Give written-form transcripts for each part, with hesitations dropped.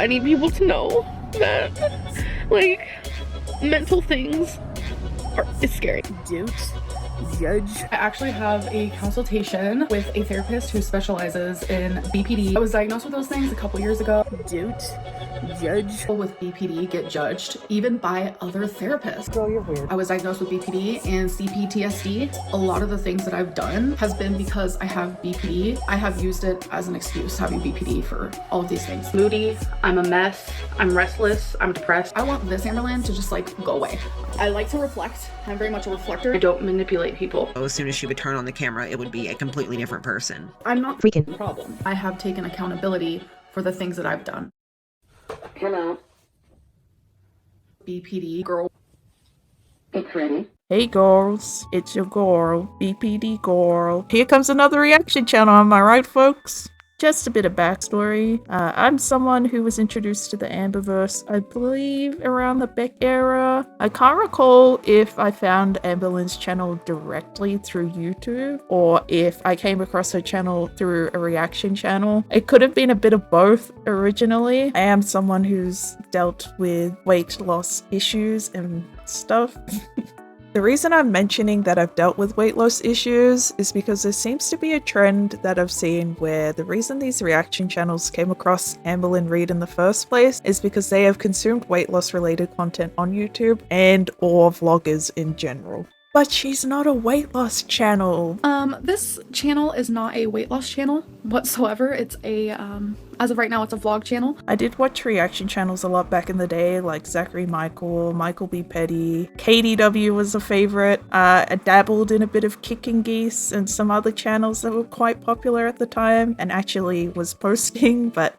I need people to know that, like, mental things is scary. Don't judge. I actually have a consultation with a therapist who specializes in BPD. I was diagnosed with those things a couple years ago. Don't judge. People with BPD get judged even by other therapists. Girl, you're weird. I was diagnosed with BPD and CPTSD. A lot of the things that I've done has been because I have BPD. I have used it as an excuse, having BPD, for all of these things. Moody, I'm a mess, I'm restless, I'm depressed. I want this Amberlynn to just like go away. I like to reflect. I'm very much a reflector. I don't manipulate people. As soon as she would turn on the camera, it would be a completely different person. I'm not Freaking the problem. I have taken accountability for the things that I've done. Hello. BPD girl. It's ready. Hey girls, it's your girl, BPD girl. Here comes another reaction channel, am I right folks? Just a bit of backstory. I'm someone who was introduced to the Amberverse, I believe, around the Beck era. I can't recall if I found Amberlynn's channel directly through YouTube or if I came across her channel through a reaction channel. It could have been a bit of both originally. I am someone who's dealt with weight loss issues and stuff. The reason I'm mentioning that I've dealt with weight loss issues is because there seems to be a trend that I've seen where the reason these reaction channels came across Amberlynn Reid in the first place is because they have consumed weight loss related content on YouTube and or vloggers in general. But she's not a weight loss channel. This channel is not a weight loss channel whatsoever. It's a, as of right now, it's a vlog channel. I did watch reaction channels a lot back in the day, like Zachary Michael, Michael B. Petty, KDW was a favorite. I dabbled in a bit of Kicking Geese and some other channels that were quite popular at the time and actually was posting, but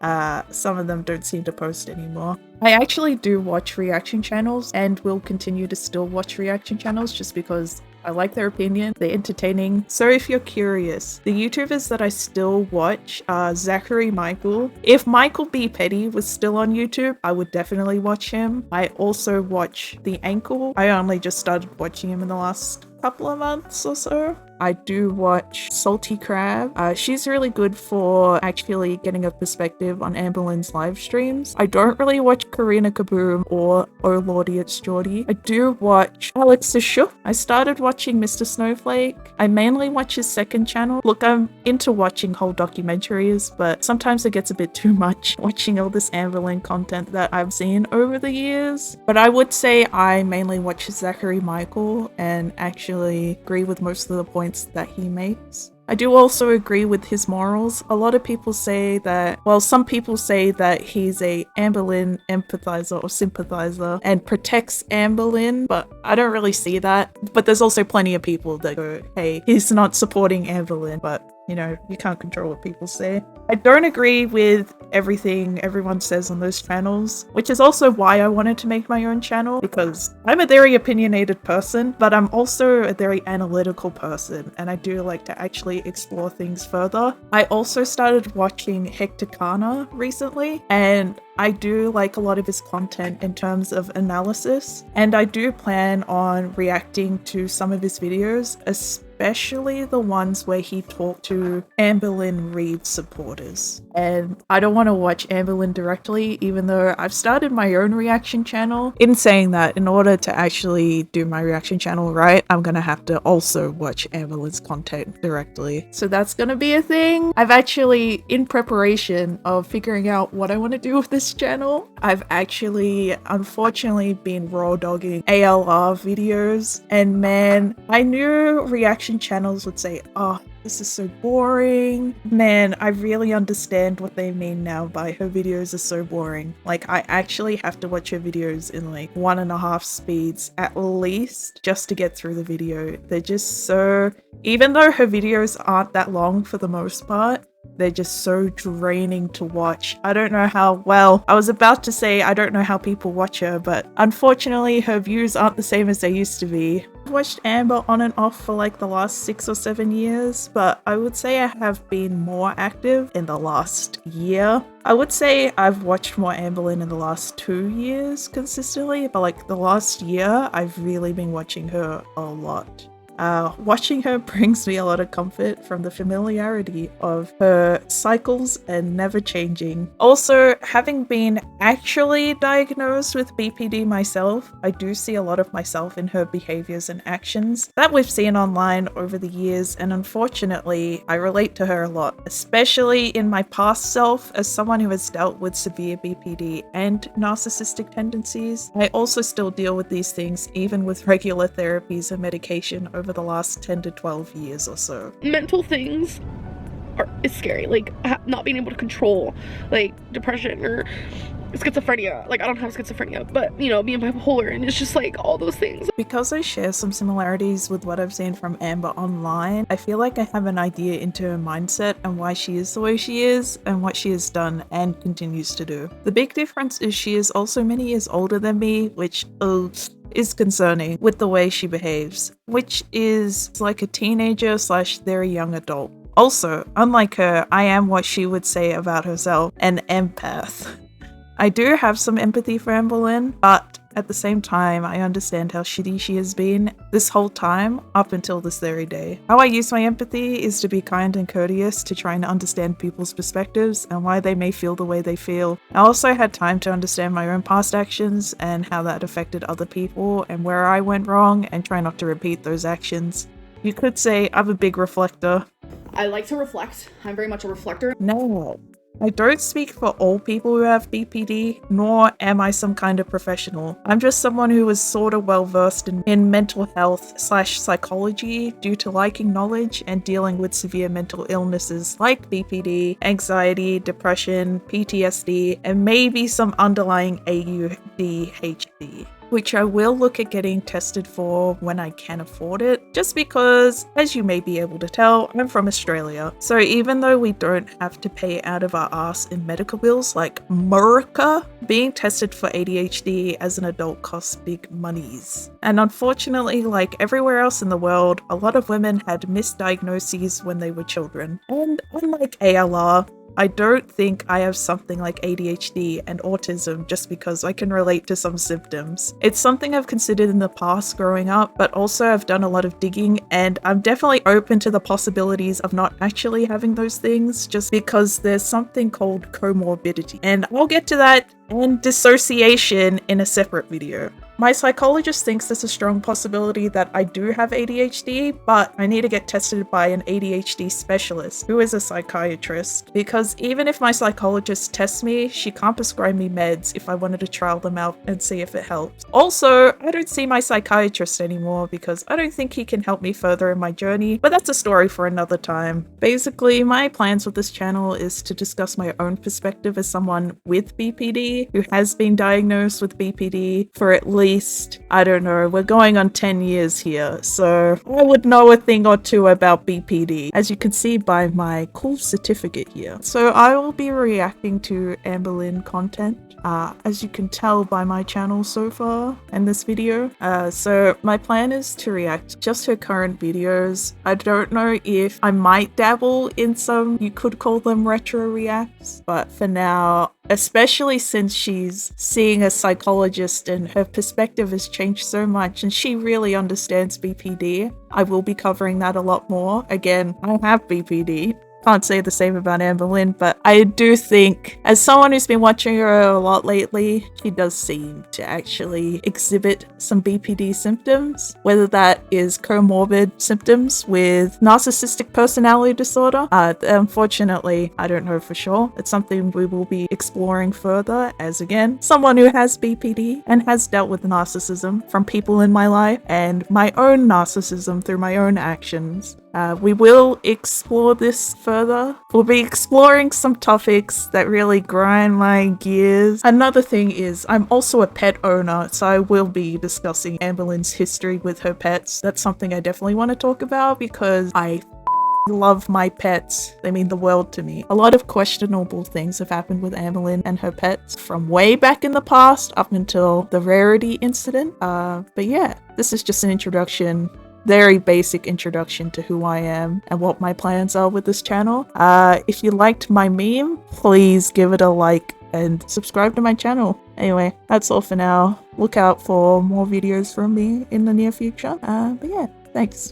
some of them don't seem to post anymore. I actually do watch reaction channels and will continue to still watch reaction channels just because I like their opinion, they're entertaining. So if you're curious, the YouTubers that I still watch are Zachary Michael. If Michael B. Petty was still on YouTube, I would definitely watch him. I also watch The Ankle. I only just started watching him in the last couple of months or so. I do watch Salty Crab. She's really good for actually getting a perspective on Amberlynn's live streams. I don't really watch Karina Kaboom or Oh Lordy It's Geordie. I do watch Alex the Shook. I started watching Mr. Snowflake. I mainly watch his second channel. Look, I'm into watching whole documentaries, but sometimes it gets a bit too much watching all this Amberlynn content that I've seen over the years. But I would say I mainly watch Zachary Michael and actually agree with most of the points that he makes. I do also agree with his morals. A lot of people say that, well, some people say that he's a Amberlynn empathizer or sympathizer and protects Amberlynn, but I don't really see that. But there's also plenty of people that go, hey, he's not supporting Amberlynn, but you know, you can't control what people say. I don't agree with everything everyone says on those channels, which is also why I wanted to make my own channel, because I'm a very opinionated person, but I'm also a very analytical person, and I do like to actually explore things further. I also started watching Hector Kana recently, and I do like a lot of his content in terms of analysis, and I do plan on reacting to some of his videos, especially the ones where he talked to Amberlynn Reid supporters. And I don't want to watch Amberlynn directly, even though I've started my own reaction channel. In saying that, in order to actually do my reaction channel right, I'm gonna have to also watch Amberlynn's content directly. So that's gonna be a thing. I've actually, in preparation of figuring out what I want to do with this channel, I've actually unfortunately been raw dogging ALR videos, and man, I knew reaction channels would say, oh, this is so boring. Man, I really understand what they mean now by her videos are so boring. Like, I actually have to watch her videos in like 1.5 speeds at least just to get through the video. They're just so, even though her videos aren't that long for the most part, they're just so draining to watch. I don't know how, well, I was about to say I don't know how people watch her, but unfortunately her views aren't the same as they used to be. I've watched Amber on and off for like the last 6 or 7 years, but I would say I have been more active in the last year. I would say I've watched more Amberlynn in the last 2 years consistently, but like the last year, I've really been watching her a lot. Watching her brings me a lot of comfort from the familiarity of her cycles and never changing. Also, having been actually diagnosed with BPD myself, I do see a lot of myself in her behaviors and actions that we've seen online over the years, and unfortunately, I relate to her a lot, especially in my past self as someone who has dealt with severe BPD and narcissistic tendencies. I also still deal with these things even with regular therapies and medication over the last 10 to 12 years or so. Mental things is scary, like not being able to control like depression or schizophrenia. Like I don't have schizophrenia, but you know, being bipolar, and it's just like all those things. Because I share some similarities with what I've seen from Amber online, I feel like I have an idea into her mindset and why she is the way she is and what she has done and continues to do. The big difference is she is also many years older than me, which is concerning with the way she behaves, which is like a teenager / very young adult. Also, unlike her, I am what she would say about herself, an empath. I do have some empathy for Amberlynn, but at the same time, I understand how shitty she has been this whole time up until this very day. How I use my empathy is to be kind and courteous, to try and understand people's perspectives and why they may feel the way they feel. I also had time to understand my own past actions and how that affected other people and where I went wrong, and try not to repeat those actions. You could say I'm a big reflector. I like to reflect. I'm very much a reflector. No, I don't speak for all people who have BPD, nor am I some kind of professional. I'm just someone who is sort of well versed in mental health / psychology due to liking knowledge and dealing with severe mental illnesses like BPD, anxiety, depression, PTSD, and maybe some underlying ADHD, which I will look at getting tested for when I can afford it, just because, as you may be able to tell, I'm from Australia. So even though we don't have to pay out of our ass in medical bills like America, being tested for ADHD as an adult costs big monies. And unfortunately, like everywhere else in the world, a lot of women had misdiagnoses when they were children. And unlike ALR, I don't think I have something like ADHD and autism just because I can relate to some symptoms. It's something I've considered in the past growing up, but also I've done a lot of digging, and I'm definitely open to the possibilities of not actually having those things just because there's something called comorbidity. And I'll get to that and dissociation in a separate video. My psychologist thinks there's a strong possibility that I do have ADHD, but I need to get tested by an ADHD specialist who is a psychiatrist, because even if my psychologist tests me, she can't prescribe me meds if I wanted to trial them out and see if it helps. Also, I don't see my psychiatrist anymore because I don't think he can help me further in my journey, but that's a story for another time. Basically, my plans with this channel is to discuss my own perspective as someone with BPD who has been diagnosed with BPD for at least, I don't know, we're going on 10 years here, so I would know a thing or two about BPD, as you can see by my cool certificate here. So I will be reacting to Amberlynn content, as you can tell by my channel so far in this video. So my plan is to react just her current videos. I don't know if I might dabble in some, you could call them retro reacts, but for now, especially since she's seeing a psychologist and her perspective has changed so much and she really understands BPD, I will be covering that a lot more. Again, I have BPD. Can't say the same about Amberlynn, but I do think, as someone who's been watching her a lot lately, she does seem to actually exhibit some BPD symptoms, whether that is comorbid symptoms with narcissistic personality disorder. Unfortunately, I don't know for sure. It's something we will be exploring further, as again, someone who has BPD and has dealt with narcissism from people in my life and my own narcissism through my own actions. We will explore this further. We'll be exploring some topics that really grind my gears. Another thing is, I'm also a pet owner, so I will be discussing Amberlynn's history with her pets. That's something I definitely want to talk about because I love my pets. They mean the world to me. A lot of questionable things have happened with Amberlynn and her pets from way back in the past up until the Rarity incident. But yeah, this is just an introduction. Very basic introduction to who I am and what my plans are with this channel. If you liked my meme, please give it a like and subscribe to my channel. Anyway, that's all for now. Look out for more videos from me in the near future. But yeah, thanks.